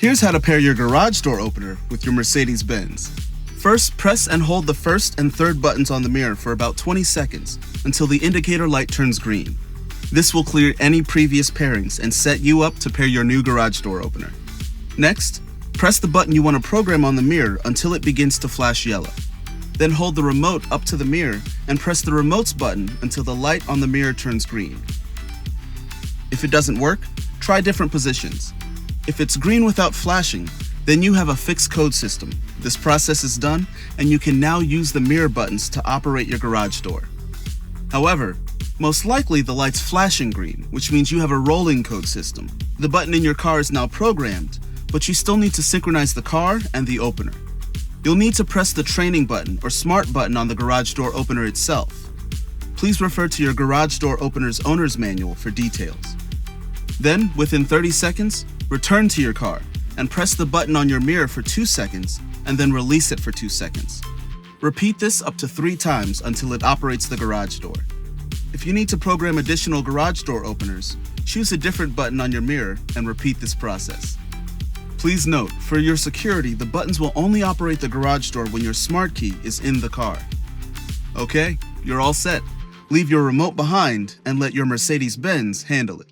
Here's how to pair your garage door opener with your Mercedes-Benz. First, press and hold the first and third buttons on the mirror for about 20 seconds until the indicator light turns green. This will clear any previous pairings and set you up to pair your new garage door opener. Next, press the button you want to program on the mirror until it begins to flash yellow. Then hold the remote up to the mirror and press the remote's button until the light on the mirror turns green. If it doesn't work, try different positions. If it's green without flashing, then you have a fixed code system. This process is done, and you can now use the mirror buttons to operate your garage door. However, most likely the light's flashing green, which means you have a rolling code system. The button in your car is now programmed, but you still need to synchronize the car and the opener. You'll need to press the training button or smart button on the garage door opener itself. Please refer to your garage door opener's owner's manual for details. Then, within 30 seconds, return to your car and press the button on your mirror for 2 seconds and then release it for 2 seconds. Repeat this up to 3 times until it operates the garage door. If you need to program additional garage door openers, choose a different button on your mirror and repeat this process. Please note, for your security, the buttons will only operate the garage door when your smart key is in the car. Okay, you're all set. Leave your remote behind and let your Mercedes-Benz handle it.